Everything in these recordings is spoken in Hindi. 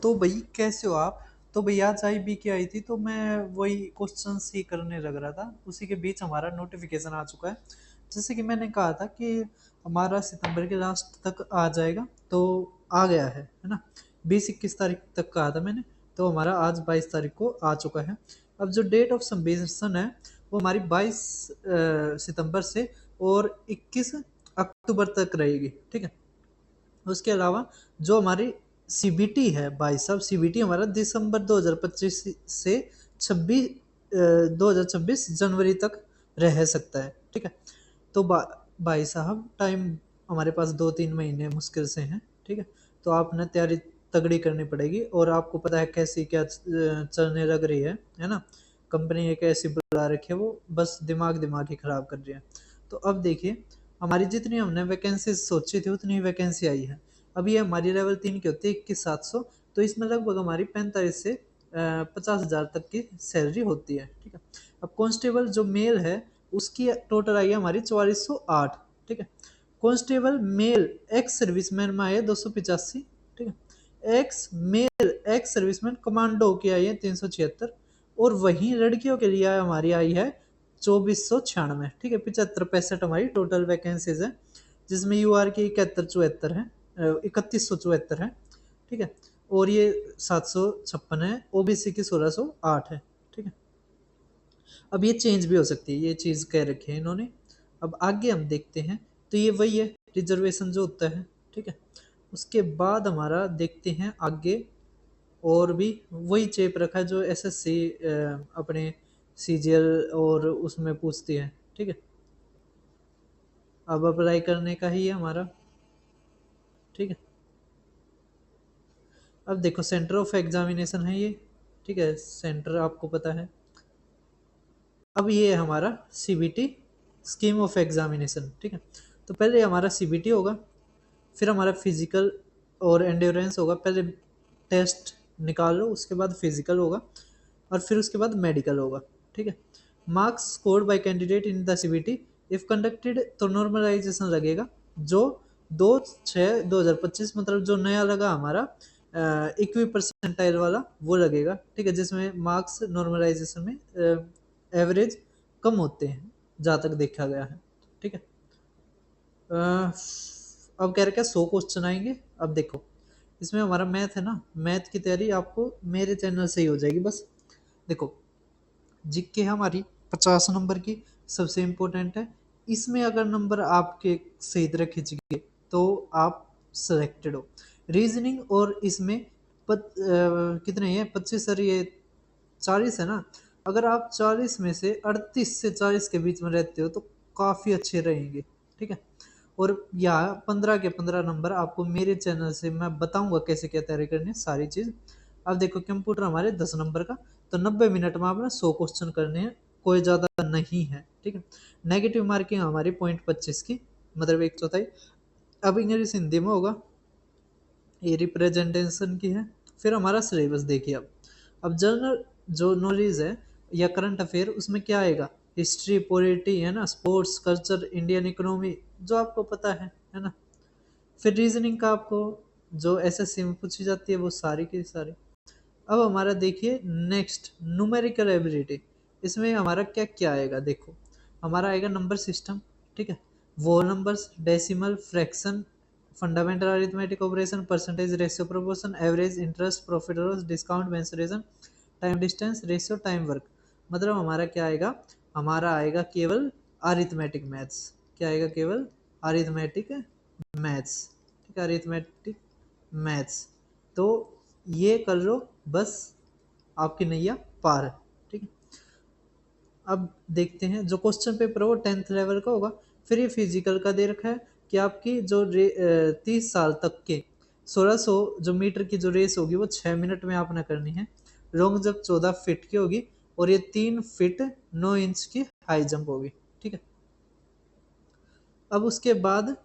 तो भाई कैसे हो आप। तो भाई आज IB की आई थी तो मैं वही क्वेश्चन ही करने लग रहा था, उसी के बीच हमारा नोटिफिकेशन आ चुका है। जैसे कि मैंने कहा था कि हमारा सितंबर के लास्ट तक आ जाएगा, तो आ गया है ना। 20-21 तारीख तक कहा था मैंने, तो हमारा आज 22 तारीख को आ चुका है। अब जो डेट ऑफ सबमिशन है वो हमारी 22 सितंबर से और 21 अक्टूबर तक रहेगी, ठीक है। उसके अलावा जो हमारी सीबीटी है भाई साहब, सीबीटी हमारा दिसंबर 2025 से 26 2026 जनवरी तक रह सकता है, ठीक है। तो भाई साहब टाइम हमारे पास 2-3 महीने मुश्किल से हैं, ठीक है। तो आपने तैयारी तगड़ी करनी पड़ेगी, और आपको पता है कैसी क्या चलने लग रही है ना। कंपनी एक ऐसी बुला रखी है, वो बस दिमाग दिमाग ही खराब कर रही है। तो अब देखिए, हमारी जितनी हमने वैकेंसी सोची थी उतनी ही वैकेंसी आई है। अब ये हमारी लेवल 3 की होती है 21,700, तो इसमें लगभग हमारी 45 से 50,000 तक की सैलरी होती है, ठीक है। अब कांस्टेबल जो मेल है उसकी टोटल आई है हमारी 4408, ठीक है। कांस्टेबल मेल एक्स सर्विसमैन में आई है 285, ठीक है। एक्स सर्विसमैन कमांडो की आई है 376, और वहीं लड़कियों के लिए हमारी आई है 2496, ठीक है। 75-65 हमारी टोटल वैकेंसीज है, जिसमें UR की 71-74 है, 3174 है, ठीक है। और ये 756 है, OBC की 1608 है, ठीक है। अब ये चेंज भी हो सकती है, ये चीज़ कह रखी है इन्होंने। अब आगे हम देखते हैं, तो ये वही है रिजर्वेशन जो होता है, ठीक है। उसके बाद हमारा देखते हैं आगे, और भी वही चेप रखा है जो SSC अपने CGL और उसमें पूछती है, ठीक है। अब अप्लाई करने का ही है हमारा, ठीक है। अब देखो सेंटर ऑफ एग्जामिनेशन है ये, ठीक है, सेंटर आपको पता है। अब ये है हमारा CBT, स्कीम ऑफ एग्जामिनेशन, ठीक है। तो पहले हमारा CBT होगा, फिर हमारा फिजिकल और एंड्योरेंस होगा। पहले टेस्ट निकाल लो, उसके बाद फिजिकल होगा, और फिर उसके बाद मेडिकल होगा, ठीक है। Marks scored by candidate in the CBT if conducted, तो नॉर्मलाइजेशन लगेगा जो 2/6/2025, मतलब जो नया लगा हमारा इक्वी परसेंटाइल वाला वो लगेगा, ठीक है। जिसमें मार्क्स नॉर्मलाइजेशन में एवरेज कम होते हैं जहाँ तक देखा गया है, ठीक है। अब कह रहे क्या 100 क्वेश्चन आएंगे। अब देखो, इसमें हमारा मैथ है ना, मैथ की तैयारी आपको मेरे चैनल से ही हो जाएगी बस। देखो, जीके हमारी 50 नंबर की सबसे इम्पोर्टेंट है। इसमें अगर नंबर आपके सही तरह खिंच गए तो आप सिलेक्टेड हो। रीजनिंग और इसमें कितने हैं 25, सर ये 40 है ना। अगर आप 40 में से 38 से 40 के बीच में रहते हो तो काफ़ी अच्छे रहेंगे, ठीक है। और यहाँ 15 के 15 नंबर आपको मेरे चैनल से मैं बताऊंगा कैसे क्या तैयारी करनी है सारी चीज़। अब देखो, कंप्यूटर हमारे 10 नंबर का, तो 90 मिनट में आपने 100 क्वेश्चन करने हैं, कोई ज़्यादा नहीं है, ठीक है। नेगेटिव मार्किंग हमारी पॉइंट 25 की, मतलब 1/4। अब इंग्लिश हिंदी में होगा, ये रिप्रेजेंटेशन की है। फिर हमारा सिलेबस देखिए। अब जनरल जो नॉलेज है या करंट अफेयर, उसमें क्या आएगा, हिस्ट्री, पॉलिटी है ना, स्पोर्ट्स, कल्चर, इंडियन इकोनॉमी, जो आपको पता है ना। फिर रीजनिंग का आपको जो SSC में पूछी जाती है वो सारी की सारी। अब हमारा देखिए नेक्स्ट, न्यूमेरिकल एबिलिटी। इसमें हमारा क्या क्या आएगा, देखो हमारा आएगा नंबर सिस्टम, ठीक है। वो numbers, decimal, fraction, fundamental arithmetic operation, percentage, ratio, proportion, average, interest, profit loss, discount, mensuration, time distance, ratio, time work. मतलब हमारा क्या आएगा, हमारा आएगा केवल अरिथमेटिक मैथ्स। क्या आएगा, केवल अरिथमेटिक मैथ्स, ठीक है, अरिथमेटिक मैथ्स। तो ये कर लो बस, आपकी नैया पार है, ठीक है। अब देखते हैं जो क्वेश्चन पेपर है वो 10th लेवल का होगा। फिर ये फिजिकल का दे रखा है कि आपकी जो 30 साल तक के 1600 जो मीटर की जो रेस होगी वो 6 मिनट में आपने करनी है। लॉन्ग जंप 14 फीट की होगी, और ये 3 फीट 9 इंच की हाई जंप होगी, ठीक है। अब उसके बाद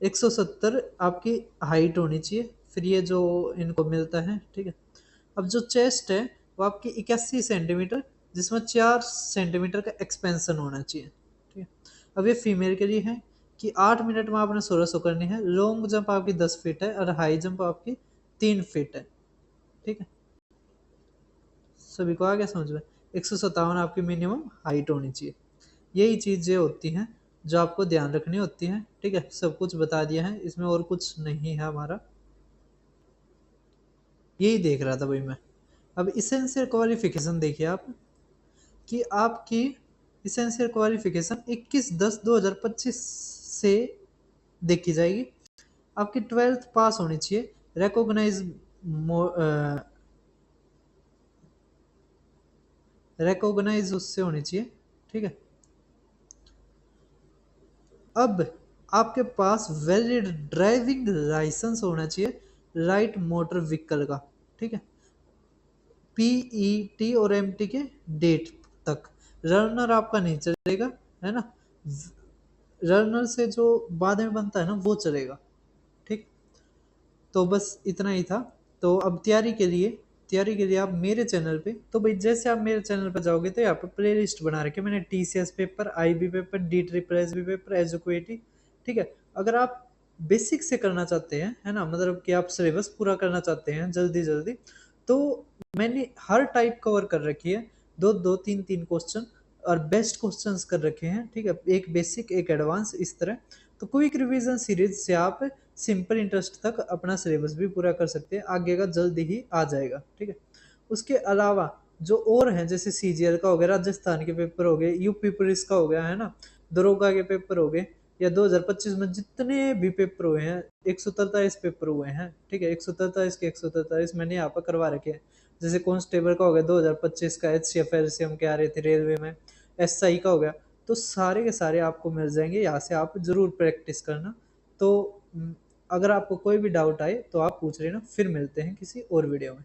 170 आपकी हाइट होनी चाहिए, फिर ये जो इनको मिलता है, ठीक है। अब जो चेस्ट है वो आपकी 81 सेंटीमीटर, जिसमें 4 सेंटीमीटर का एक्सपेंशन होना चाहिए, ठीक है। अब ये फीमेल के लिए है कि 8 मिनट में आपने 1600 करनी है। लॉन्ग जंप आपकी 10 फीट है, और हाई जंप आपकी 3 फीट है, ठीक है, सभी को आ गया समझ में। 157 आपकी मिनिमम हाइट होनी चाहिए। यही चीज़ें होती हैं जो आपको ध्यान रखनी होती हैं। ठीक है, सब कुछ बता दिया है, इसमें और कुछ नहीं है हमारा। यही देख रहा था भाई मैं। अब इसेंशियल क्वालिफिकेशन देखिए आप, कि आपकी इसेंशियल क्वालिफिकेशन 21/10/2025 से देखी जाएगी। आपकी 12th पास होनी चाहिए, रिकॉग्नाइज रिकॉग्नाइज उससे होनी चाहिए। ठीक है, अब आपके पास वैलिड ड्राइविंग लाइसेंस होना चाहिए राइट मोटर व्हीकल का। ठीक है, पीईटी और एमटी के डेट तक। रनर आपका नहीं चलेगा, है ना। रनर से जो बाद में बनता है ना वो चलेगा। ठीक, तो बस इतना ही था। तो अब तैयारी के लिए आप मेरे चैनल पे, तो भाई जैसे आप मेरे चैनल पर जाओगे तो यहाँ पे प्ले लिस्ट बना रखी है मैंने, TCS paper, IB paper, D triple S B paper, एजुकेटी। ठीक है, अगर आप बेसिक से करना चाहते हैं, है ना, मतलब कि आप सिलेबस पूरा करना चाहते हैं जल्दी जल्दी, तो मैंने हर टाइप कवर कर रखी है। दो दो तीन तीन क्वेश्चन और बेस्ट क्वेश्चंस कर रखे हैं। ठीक है, एक बेसिक एक एडवांस इस तरह। तो क्विक रिवीजन सीरीज से आप सिंपल इंटरेस्ट तक अपना सिलेबस भी पूरा कर सकते हैं, आगे का जल्दी ही आ जाएगा। ठीक है, उसके अलावा जो और हैं, जैसे सीजीएल का हो गया, राजस्थान के पेपर हो गए, यूपी पुलिस का हो गया, है ना, दरोगा के पेपर हो गए, या 2025 में जितने भी पेपर हुए हैं, 143 पेपर हुए हैं। ठीक है, 143 के 143 मैंने यहाँ पर करवा रखे हैं। जैसे कांस्टेबल का हो गया 2025 का, एचसीएफ एलसीएम के आ रहे थे रेलवे में, एसआई का हो गया। तो सारे के सारे आपको मिल जाएंगे, यहाँ से आप जरूर प्रैक्टिस करना। तो अगर आपको कोई भी डाउट आए तो आप पूछ लेना, फिर मिलते हैं किसी और वीडियो में।